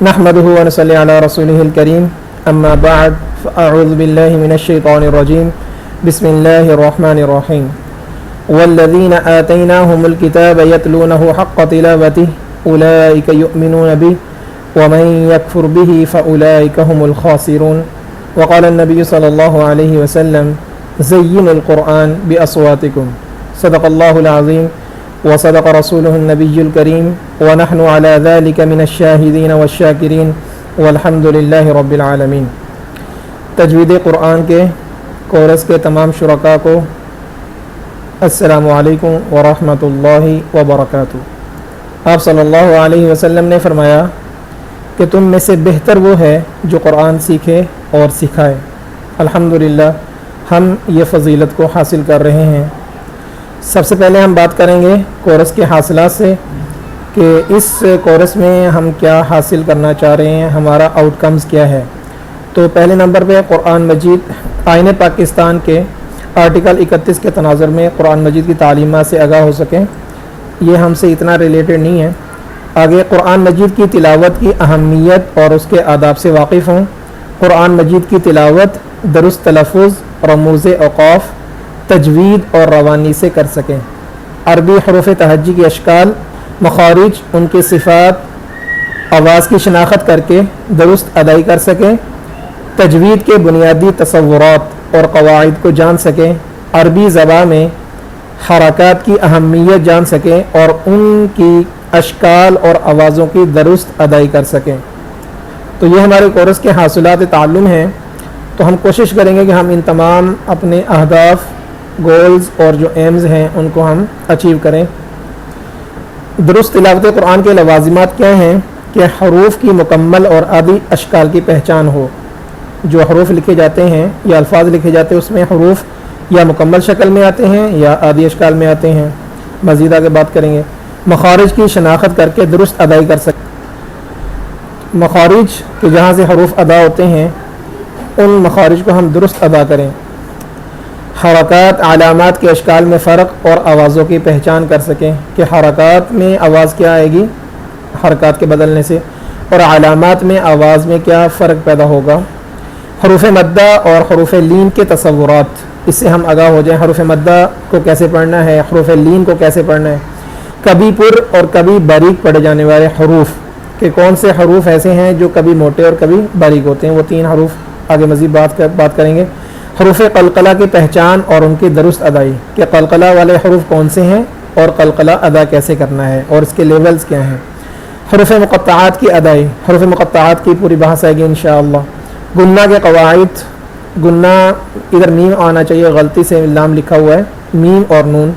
نحمده ونصلي على رسوله الكريم أما بعد فأعوذ بالله من الشيطان الرجيم بسم الله الرحمن الرحيم والذين آتيناهم الكتاب يتلونه حق تلاوته أولئك يؤمنون به ومن يكفر به فأولئك هم الخاسرون وقال النبي صلى الله عليه وسلم زينوا القرآن بأصواتكم صدق الله العظيم وصدق رسوله النبي الكريم ونحن على ذلك من الشاهدين والشاكرين والحمد لله رب العالمين۔ تجوید قرآن کے کورس کے تمام شرکاء کو السلام علیکم ورحمۃ اللہ وبرکاتہ۔ آپ صلی اللہ علیہ وسلم نے فرمایا کہ تم میں سے بہتر وہ ہے جو قرآن سیکھے اور سکھائے۔ الحمدللہ ہم یہ فضیلت کو حاصل کر رہے ہیں۔ سب سے پہلے ہم بات کریں گے کورس کے حاصلات سے کہ اس کورس میں ہم کیا حاصل کرنا چاہ رہے ہیں، ہمارا آؤٹ کمز کیا ہے۔ تو پہلے نمبر پہ قرآن مجید آئین پاکستان کے آرٹیکل 31 کے تناظر میں قرآن مجید کی تعلیمات سے آگاہ ہو سکیں، یہ ہم سے اتنا ریلیٹڈ نہیں ہے۔ آگے قرآن مجید کی تلاوت کی اہمیت اور اس کے آداب سے واقف ہوں، قرآن مجید کی تلاوت درست تلفظ، رموز اوقاف، تجوید اور روانی سے کر سکیں، عربی حروف تہجی کی اشکال، مخارج، ان کی صفات، آواز کی شناخت کر کے درست ادائی کر سکیں، تجوید کے بنیادی تصورات اور قواعد کو جان سکیں، عربی زبان میں حرکات کی اہمیت جان سکیں اور ان کی اشکال اور آوازوں کی درست ادائی کر سکیں۔ تو یہ ہمارے کورس کے حاصلات تعلم ہیں۔ تو ہم کوشش کریں گے کہ ہم ان تمام اپنے اہداف، گولز اور جو ایمز ہیں ان کو ہم اچیو کریں۔ درست تلاوت قرآن کے لوازمات کیا ہیں کہ حروف کی مکمل اور عادی اشکال کی پہچان ہو۔ جو حروف لکھے جاتے ہیں یا الفاظ لکھے جاتے ہیں اس میں حروف یا مکمل شکل میں آتے ہیں یا عادی اشکال میں آتے ہیں، مزید آگے بات کریں گے۔ مخارج کی شناخت کر کے درست ادائی کر سکتے، مخارج کہ جہاں سے حروف ادا ہوتے ہیں ان مخارج کو ہم درست ادا کریں۔ حرکات، علامات کے اشکال میں فرق اور آوازوں کی پہچان کر سکیں کہ حرکات میں آواز کیا آئے گی حرکات کے بدلنے سے، اور علامات میں آواز میں کیا فرق پیدا ہوگا۔ حروف مدہ اور حروف لین کے تصورات، اس سے ہم آگاہ ہو جائیں، حروف مدہ کو کیسے پڑھنا ہے، حروف لین کو کیسے پڑھنا ہے، کبھی پر اور کبھی باریک پڑھے جانے والے حروف کہ کون سے حروف ایسے ہیں جو کبھی موٹے اور کبھی باریک ہوتے ہیں، وہ 3 حروف آگے مزید بات کریں گے۔ حروف قلقلہ کی پہچان اور ان کی درست ادائی کہ قلقلہ والے حروف کون سے ہیں اور قلقلہ ادا کیسے کرنا ہے اور اس کے لیولز کیا ہیں۔ حروف مقطعات کی ادائی، حروف مقطعات کی پوری بحث آئے گی انشاءاللہ۔ گنہ کے قواعد، گنہ ادھر میم آنا چاہیے، غلطی سے لام لکھا ہوا ہے، میم اور نون،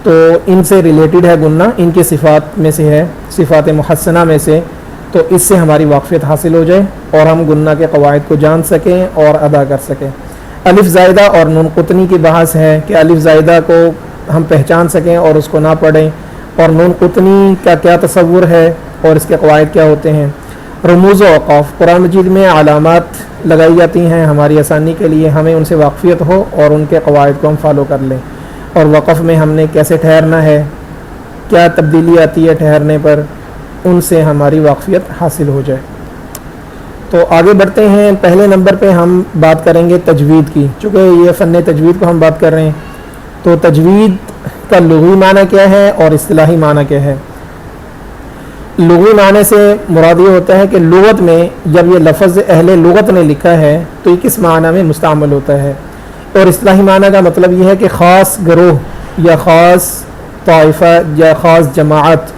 تو ان سے ریلیٹڈ ہے گنہ، ان کی صفات میں سے ہے، صفات محسنہ میں سے، تو اس سے ہماری واقفیت حاصل ہو جائے اور ہم گنہ کے قواعد کو جان سکیں اور ادا کر سکیں۔ الف زائدہ اور نون قطنی کی بحث ہے کہ الف زائدہ کو ہم پہچان سکیں اور اس کو نہ پڑھیں، اور نون قطنی کا کیا تصور ہے اور اس کے قواعد کیا ہوتے ہیں۔ رموز و اوقاف، قرآن مجید میں علامات لگائی جاتی ہیں ہماری آسانی کے لیے، ہمیں ان سے واقفیت ہو اور ان کے قواعد کو ہم فالو کر لیں، اور وقف میں ہم نے کیسے ٹھہرنا ہے، کیا تبدیلی آتی ہے ٹھہرنے پر، ان سے ہماری واقفیت حاصل ہو جائے۔ تو آگے بڑھتے ہیں، پہلے نمبر پہ ہم بات کریں گے تجوید کی، چونکہ یہ فن تجوید کو ہم بات کر رہے ہیں۔ تو تجوید کا لغوی معنی کیا ہے اور اصطلاحی معنی کیا ہے۔ لغوی معنی سے مراد یہ ہوتا ہے کہ لغت میں جب یہ لفظ اہل لغت نے لکھا ہے تو یہ کس معنی میں مستعمل ہوتا ہے، اور اصطلاحی معنی کا مطلب یہ ہے کہ خاص گروہ یا خاص طائفہ یا خاص جماعت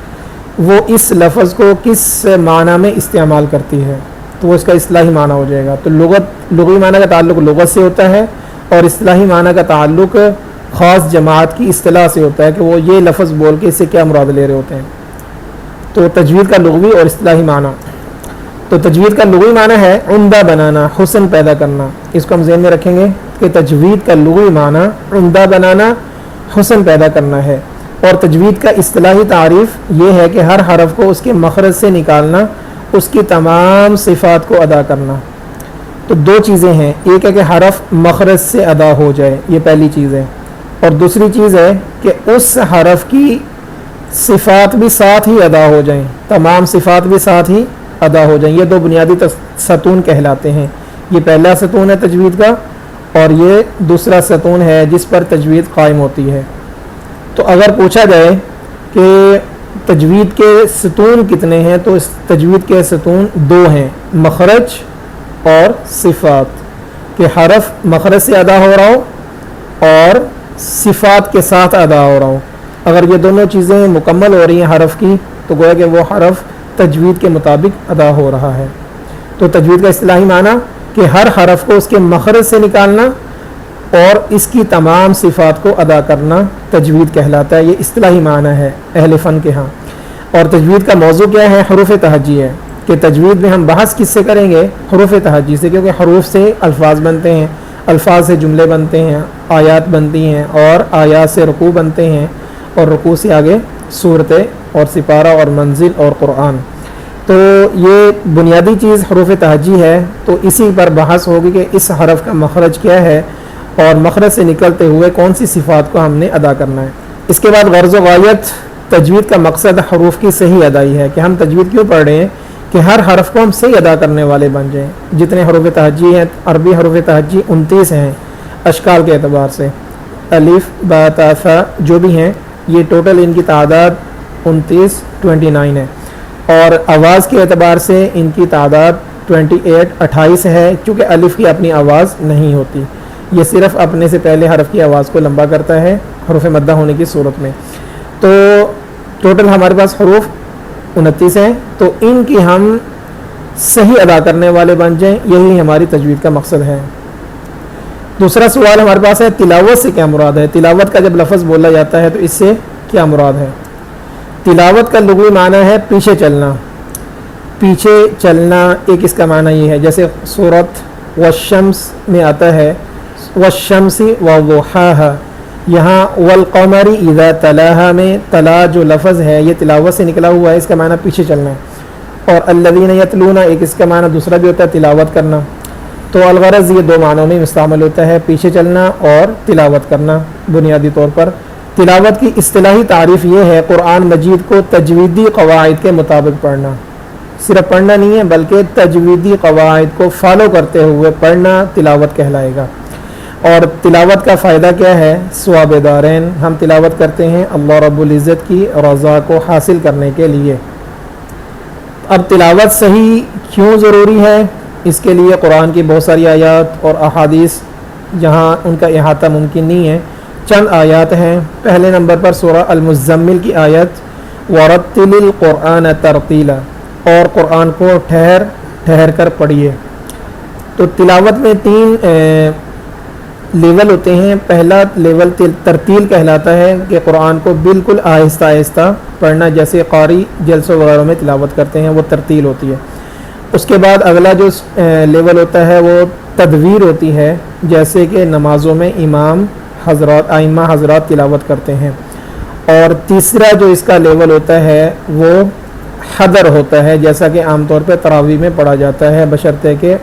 وہ اس لفظ کو کس معنی میں استعمال کرتی ہے، تو وہ اس کا اصطلاحی معنی ہو جائے گا۔ تو لغوی معنی کا تعلق لغت سے ہوتا ہے اور اصطلاحی معنی کا تعلق خاص جماعت کی اصطلاح سے ہوتا ہے کہ وہ یہ لفظ بول کے اس سے کیا مراد لے رہے ہوتے ہیں۔ تو تجوید کا لغوی اور اصطلاحی معنی، تو تجوید کا لغوی معنی ہے عمدہ بنانا، حسن پیدا کرنا، اس کو ہم ذہن میں رکھیں گے کہ تجوید کا لغوی معنی عمدہ بنانا، حسن پیدا کرنا ہے، اور تجوید کا اصطلاحی تعریف یہ ہے کہ ہر حرف کو اس کے مخرج سے نکالنا، اس کی تمام صفات کو ادا کرنا۔ تو 2 چیزیں ہیں، ایک ہے کہ حرف مخرج سے ادا ہو جائے، یہ پہلی چیز ہے، اور دوسری چیز ہے کہ اس حرف کی صفات بھی ساتھ ہی ادا ہو جائیں، تمام صفات بھی ساتھ ہی ادا ہو جائیں. یہ دو بنیادی ستون کہلاتے ہیں. یہ پہلا ستون ہے تجوید کا اور یہ دوسرا ستون ہے جس پر تجوید قائم ہوتی ہے. تو اگر پوچھا جائے کہ تجوید کے ستون کتنے ہیں تو اس تجوید کے ستون دو ہیں, مخرج اور صفات, کہ حرف مخرج سے ادا ہو رہا ہو اور صفات کے ساتھ ادا ہو رہا ہو. اگر یہ دونوں چیزیں مکمل ہو رہی ہیں حرف کی تو گویا کہ وہ حرف تجوید کے مطابق ادا ہو رہا ہے. تو تجوید کا اصطلاحی معنی کہ ہر حرف کو اس کے مخرج سے نکالنا اور اس کی تمام صفات کو ادا کرنا تجوید کہلاتا ہے. یہ اصطلاحی معنی ہے اہل فن کے ہاں. اور تجوید کا موضوع کیا ہے؟ حروف تہجی ہے, کہ تجوید میں ہم بحث کس سے کریں گے؟ حروف تہجی سے, کیونکہ حروف سے الفاظ بنتے ہیں, الفاظ سے جملے بنتے ہیں, آیات بنتی ہیں اور آیات سے رکوع بنتے ہیں اور رکوع سے آگے صورتیں اور سپارہ اور منزل اور قرآن. تو یہ بنیادی چیز حروف تہجی ہے. تو اسی پر بحث ہوگی کہ اس حرف کا مخرج کیا ہے اور مخرج سے نکلتے ہوئے کون سی صفات کو ہم نے ادا کرنا ہے. اس کے بعد غرض و غایت تجوید کا مقصد حروف کی صحیح ادائی ہے, کہ ہم تجوید کیوں پڑھ رہے ہیں؟ کہ ہر حرف کو ہم صحیح ادا کرنے والے بن جائیں. جتنے حروف تہجی ہیں, عربی حروف تہجی 29 ہیں اشکال کے اعتبار سے, الف با تا ثا جو بھی ہیں, یہ ٹوٹل ان کی تعداد 29 ہے. اور آواز کے اعتبار سے ان کی تعداد 28 ہے, چونکہ الف کی اپنی آواز نہیں ہوتی, یہ صرف اپنے سے پہلے حرف کی آواز کو لمبا کرتا ہے حروف مدہ ہونے کی صورت میں. تو ٹوٹل ہمارے پاس حروف 29 ہیں, تو ان کی ہم صحیح ادا کرنے والے بن جائیں, یہی ہماری تجوید کا مقصد ہے. دوسرا سوال ہمارے پاس ہے تلاوت سے کیا مراد ہے؟ تلاوت کا جب لفظ بولا جاتا ہے تو اس سے کیا مراد ہے؟ تلاوت کا لغوی معنی ہے پیچھے چلنا. پیچھے چلنا ایک اس کا معنی یہ ہے, جیسے سورۃ والشمس میں آتا ہے والشمس وضحاها, یہاں والقمر اذا تلاها میں تلا جو لفظ ہے یہ تلاوت سے نکلا ہوا ہے, اس کا معنی پیچھے چلنا ہے. اور الذین یتلون ایک اس کا معنی دوسرا بھی ہوتا ہے تلاوت کرنا. تو الغرض یہ دو معنوں میں مستعمل ہوتا ہے, پیچھے چلنا اور تلاوت کرنا. بنیادی طور پر تلاوت کی اصطلاحی تعریف یہ ہے قرآن مجید کو تجویدی قواعد کے مطابق پڑھنا. صرف پڑھنا نہیں ہے بلکہ تجویدی قواعد کو فالو کرتے ہوئے پڑھنا تلاوت کہلائے گا. اور تلاوت کا فائدہ کیا ہے؟ ثواب دارین, ہم تلاوت کرتے ہیں اللہ رب العزت کی رضا کو حاصل کرنے کے لیے. اب تلاوت صحیح کیوں ضروری ہے؟ اس کے لیے قرآن کی بہت ساری آیات اور احادیث جہاں ان کا احاطہ ممکن نہیں ہے, چند آیات ہیں. پہلے نمبر پر سورہ المزمل کی آیت وَرَتِّلِ الْقُرْآنَ تَرْتِيلًا, اور قرآن کو ٹھہر کر پڑھیے. تو تلاوت میں 3 لیول ہوتے ہیں. پہلا لیول ترتیل کہلاتا ہے کہ قرآن کو بالکل آہستہ آہستہ پڑھنا, جیسے قاری جلسوں وغیرہ میں تلاوت کرتے ہیں, وہ ترتیل ہوتی ہے. اس کے بعد اگلا جو لیول ہوتا ہے وہ تدویر ہوتی ہے, جیسے کہ نمازوں میں امام حضرات ائمہ حضرات تلاوت کرتے ہیں. اور تیسرا جو اس کا لیول ہوتا ہے وہ حدر ہوتا ہے, جیسا کہ عام طور پہ تراویح میں پڑھا جاتا ہے, بشرطے کہ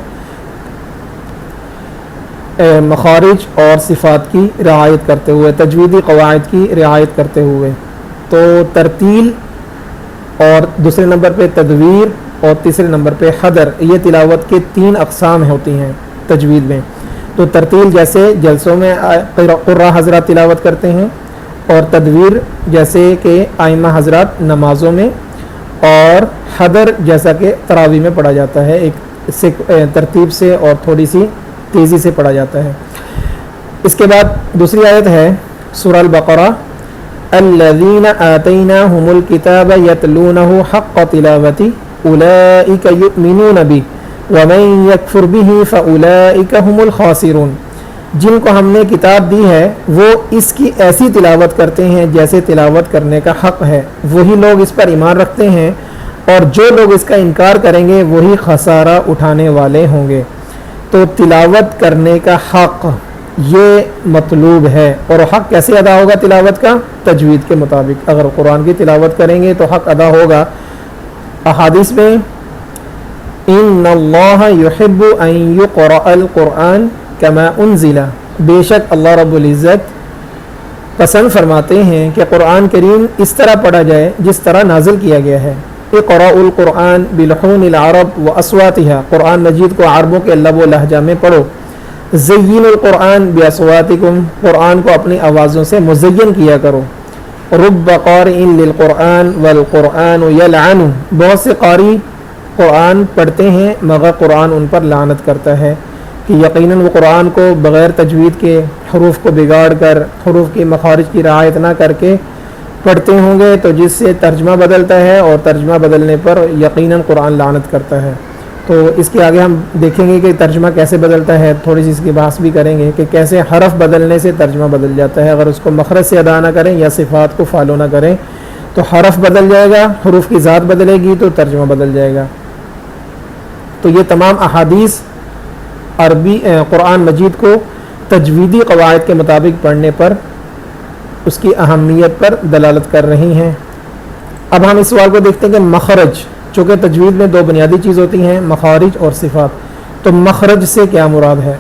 مخارج اور صفات کی رعایت کرتے ہوئے, تجویدی قواعد کی رعایت کرتے ہوئے. تو ترتیل اور دوسرے نمبر پہ تدویر اور تیسرے نمبر پہ حدر, یہ تلاوت کے 3 اقسام ہوتی ہیں تجوید میں. تو ترتیل جیسے جلسوں میں قراء حضرات تلاوت کرتے ہیں, اور تدویر جیسے کہ ائمہ حضرات نمازوں میں, اور حدر جیسا کہ تراویح میں پڑھا جاتا ہے, ایک سے ترتیب سے اور تھوڑی سی تیزی سے پڑھا جاتا ہے. اس کے بعد دوسری آیت ہے سورہ البقرہ الذین آتیناہم الکتاب یتلونہ حق تلاوتہ اولئک یؤمنون بہ ومن یکفر بہ فاولئک هم الخاسرون. جن کو ہم نے کتاب دی ہے وہ اس کی ایسی تلاوت کرتے ہیں جیسے تلاوت کرنے کا حق ہے, وہی لوگ اس پر ایمان رکھتے ہیں, اور جو لوگ اس کا انکار کریں گے وہی خسارہ اٹھانے والے ہوں گے. تو تلاوت کرنے کا حق یہ مطلوب ہے, اور حق کیسے ادا ہوگا تلاوت کا؟ تجوید کے مطابق. اگر قرآن کی تلاوت کریں گے تو حق ادا ہوگا. احادیث میں ان اللہ یحب ان یقرأ القرآن کما انزل, بے شک اللہ رب العزت پسند فرماتے ہیں کہ قرآن کریم اس طرح پڑھا جائے جس طرح نازل کیا گیا ہے. اقرأوا القرآن بلحون العرب و اسواتها، قرآن مجید کو عربوں کے لب و لہجہ میں پڑھو. زینوا القرآن باصواتکم، قرآن کو اپنی آوازوں سے مزین کیا کرو. رب قارئ للقرآن والقرآن یلعن، بہت سے قاری قرآن پڑھتے ہیں مگر قرآن ان پر لعنت کرتا ہے، کہ یقیناً وہ قرآن کو بغیر تجوید کے حروف کو بگاڑ کر، حروف کی مخارج کی رعایت نہ کر کے پڑھتے ہوں گے، تو جس سے ترجمہ بدلتا ہے اور ترجمہ بدلنے پر یقیناً قرآن لعنت کرتا ہے. تو اس کے آگے ہم دیکھیں گے کہ ترجمہ کیسے بدلتا ہے، تھوڑی سی اس کی بحث بھی کریں گے کہ کیسے حرف بدلنے سے ترجمہ بدل جاتا ہے. اگر اس کو مخرج سے ادا نہ کریں یا صفات کو فالو نہ کریں تو حرف بدل جائے گا، حروف کی ذات بدلے گی تو ترجمہ بدل جائے گا. تو یہ تمام احادیث عربی قرآن مجید کو تجویدی قواعد کے مطابق پڑھنے پر اس کی اہمیت پر دلالت کر رہی ہیں. اب ہم اس سوال کو دیکھتے ہیں کہ مخرج، چونکہ تجوید میں دو بنیادی چیز ہوتی ہیں، مخارج اور صفات، تو مخرج سے کیا مراد ہے؟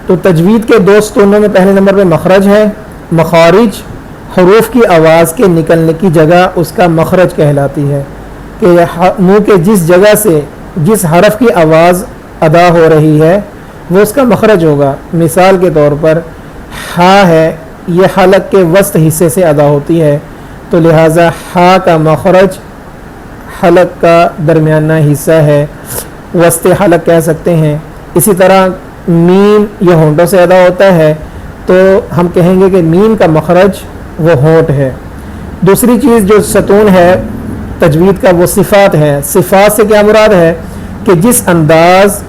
تو تجوید کے دو ستونوں میں پہلے نمبر پہ مخرج ہے. مخارج حروف کی آواز کے نکلنے کی جگہ اس کا مخرج کہلاتی ہے، کہ منہ کے جس جگہ سے جس حرف کی آواز ادا ہو رہی ہے وہ اس کا مخرج ہوگا. مثال کے طور پر ہا ہے، یہ حلق کے وسط حصے سے ادا ہوتی ہے، تو لہٰذا ہا کا مخرج حلق کا درمیانہ حصہ ہے، وسط حلق کہہ سکتے ہیں. اسی طرح میم یہ ہونٹوں سے ادا ہوتا ہے تو ہم کہیں گے کہ میم کا مخرج وہ ہونٹ ہے. دوسری چیز جو ستون ہے تجوید کا وہ صفات ہے. صفات سے کیا مراد ہے؟ کہ جس انداز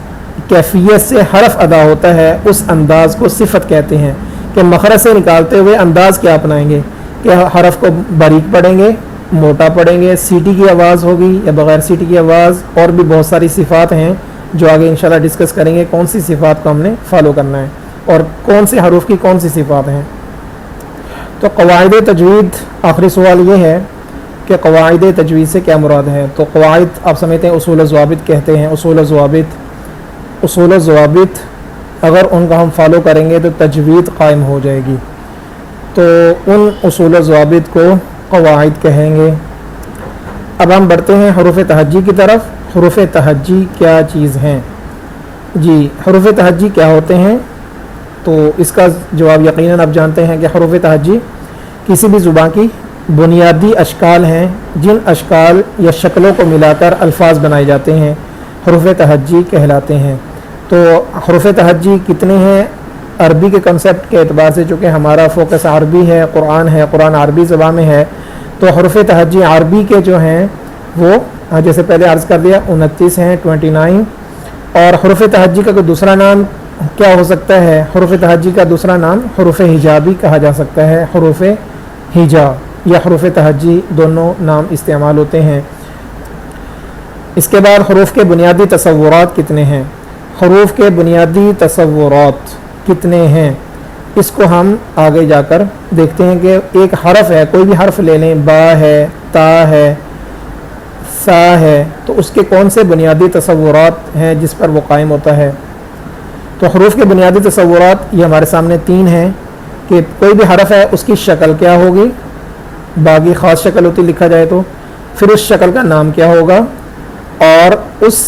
کیفیت سے حرف ادا ہوتا ہے اس انداز کو صفت کہتے ہیں. کہ مخرج سے نکالتے ہوئے انداز کیا اپنائیں گے، کہ حرف کو باریک پڑھیں گے، موٹا پڑھیں گے، سیٹی کی آواز ہوگی یا بغیر سیٹی کی آواز، اور بھی بہت ساری صفات ہیں جو آگے انشاءاللہ ڈسکس کریں گے کون سی صفات کو ہم نے فالو کرنا ہے اور کون سے حروف کی کون سی صفات ہیں. تو قواعد تجوید، آخری سوال یہ ہے کہ قواعد تجوید سے کیا مراد ہے؟ تو قواعد آپ سمجھتے ہیں اصول و ضوابط کہتے ہیں. اصول و ضوابط اگر ان کا ہم فالو کریں گے تو تجوید قائم ہو جائے گی. تو ان اصول و ضوابط کو قواعد کہیں گے. اب ہم بڑھتے ہیں حروف تہجی کی طرف. حروف تہجی کیا چیز ہیں؟ جی، حروف تہجی کیا ہوتے ہیں؟ تو اس کا جواب یقیناً آپ جانتے ہیں کہ حروف تہجی کسی بھی زبان کی بنیادی اشکال ہیں جن اشکال یا شکلوں کو ملا کر الفاظ بنائے جاتے ہیں، حروف تہجی کہلاتے ہیں. تو حروف تہجی کتنے ہیں؟ عربی کے کنسیپٹ کے اعتبار سے چونکہ ہمارا فوکس عربی ہے، قرآن عربی زبان میں ہے، تو حروف تہجی عربی کے جو ہیں وہ جیسے پہلے عرض کر دیا 29 ہیں، 29. اور حروف تہجی کا کوئی دوسرا نام کیا ہو سکتا ہے؟ حروف تہجی کا دوسرا نام حروف ہجا بھی کہا جا سکتا ہے. حروف ہجا یا حروف تہجی دونوں نام استعمال ہوتے ہیں. اس کے بعد حروف کے بنیادی تصورات کتنے ہیں؟ حروف کے بنیادی تصورات کتنے ہیں اس کو ہم آگے جا کر دیکھتے ہیں. کہ ایک حرف ہے، کوئی بھی حرف لے لیں، با ہے، تا ہے، سا ہے، تو اس کے کون سے بنیادی تصورات ہیں جس پر وہ قائم ہوتا ہے؟ تو حروف کے بنیادی تصورات یہ ہمارے سامنے 3 ہیں. کہ کوئی بھی حرف ہے اس کی شکل کیا ہوگی، با کی خاص شکل ہوتی لکھا جائے تو، پھر اس شکل کا نام کیا ہوگا، اور اس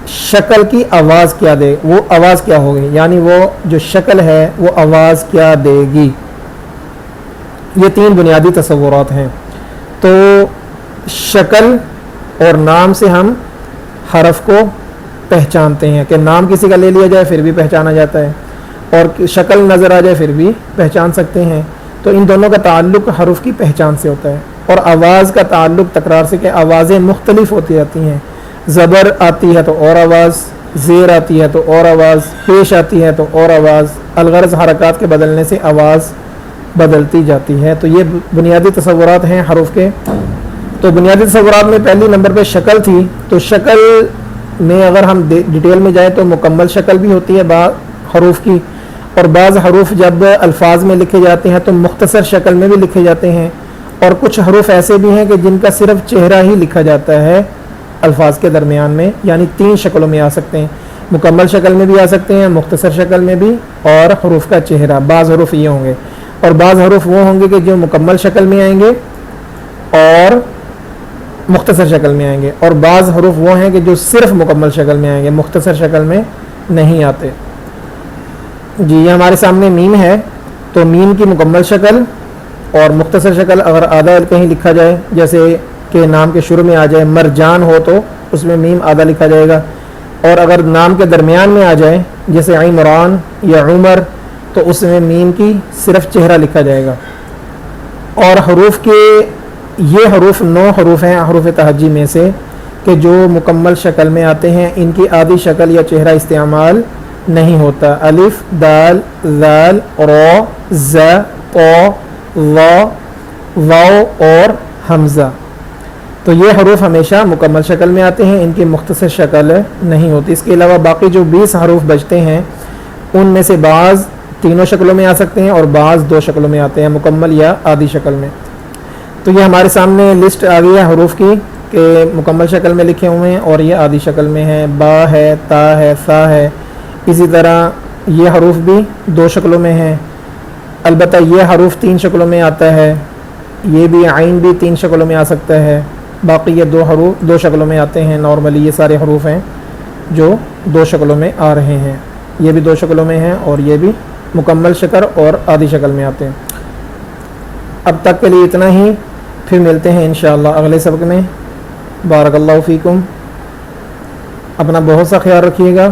شکل کی آواز کیا دے، وہ آواز کیا ہوگی، یعنی وہ جو شکل ہے وہ آواز کیا دے گی. یہ 3 بنیادی تصورات ہیں. تو شکل اور نام سے ہم حرف کو پہچانتے ہیں، کہ نام کسی کا لے لیا جائے پھر بھی پہچانا جاتا ہے، اور شکل نظر آ جائے پھر بھی پہچان سکتے ہیں. تو ان دونوں کا تعلق حروف کی پہچان سے ہوتا ہے. اور آواز کا تعلق تکرار سے، کہ آوازیں مختلف ہوتی رہتی ہیں. زبر آتی ہے تو اور آواز، زیر آتی ہے تو اور آواز، پیش آتی ہے تو اور آواز، الغرض حرکات کے بدلنے سے آواز بدلتی جاتی ہے. تو یہ بنیادی تصورات ہیں حروف کے. تو بنیادی تصورات میں پہلی نمبر پہ شکل تھی. تو شکل میں اگر ہم ڈیٹیل میں جائیں تو مکمل شکل بھی ہوتی ہے بعض حروف کی، اور بعض حروف جب الفاظ میں لکھے جاتے ہیں تو مختصر شکل میں بھی لکھے جاتے ہیں، اور کچھ حروف ایسے بھی ہیں کہ جن کا صرف چہرہ ہی لکھا جاتا ہے الفاظ کے درمیان میں. یعنی 3 شکلوں میں آ سکتے ہیں، مکمل شکل میں بھی آ سکتے ہیں، مختصر شکل میں بھی، اور حروف کا چہرہ. بعض حروف یہ ہوں گے، اور بعض حروف وہ ہوں گے کہ جو مکمل شکل میں آئیں گے اور مختصر شکل میں آئیں گے، اور بعض حروف وہ ہیں کہ جو صرف مکمل شکل میں آئیں گے، مختصر شکل میں نہیں آتے۔ جی یہ ہمارے سامنے میم ہے، تو میم کی مکمل شکل اور مختصر شکل اگر آدھا کہیں لکھا جائے، جیسے کہ نام کے شروع میں آ جائے مرجان ہو تو اس میں میم آدھا لکھا جائے گا، اور اگر نام کے درمیان میں آ جائے جیسے عمران یا عمر تو اس میں میم کی صرف چہرہ لکھا جائے گا۔ اور حروف کے یہ حروف 9 حروف ہیں حروف تہجی میں سے کہ جو مکمل شکل میں آتے ہیں، ان کی آدھی شکل یا چہرہ استعمال نہیں ہوتا۔ الف، دال، ذال، را، ز، ط، ظ، واو اور حمزہ، تو یہ حروف ہمیشہ مکمل شکل میں آتے ہیں، ان کی مختصر شکل نہیں ہوتی۔ اس کے علاوہ باقی جو 20 حروف بچتے ہیں ان میں سے بعض تینوں شکلوں میں آ سکتے ہیں اور بعض 2 شکلوں میں آتے ہیں، مکمل یا آدھی شکل میں۔ تو یہ ہمارے سامنے لسٹ آ گئی ہے حروف کی کہ مکمل شکل میں لکھے ہوئے ہیں اور یہ آدھی شکل میں ہے، با ہے، تا ہے، سا ہے۔ اسی طرح یہ حروف بھی 2 شکلوں میں ہیں، البتہ یہ حروف 3 شکلوں میں آتا ہے، یہ بھی عین بھی 3 شکلوں میں آ سکتا ہے، باقی یہ 2 حروف 2 شکلوں میں آتے ہیں۔ نارملی یہ سارے حروف ہیں جو 2 شکلوں میں آ رہے ہیں، یہ بھی 2 شکلوں میں ہیں اور یہ بھی مکمل شکل اور آدھی شکل میں آتے ہیں۔ اب تک کے لیے اتنا ہی، پھر ملتے ہیں انشاءاللہ اگلے سبق میں۔ بارک اللہ فیکم، اپنا بہت سا خیال رکھیے گا۔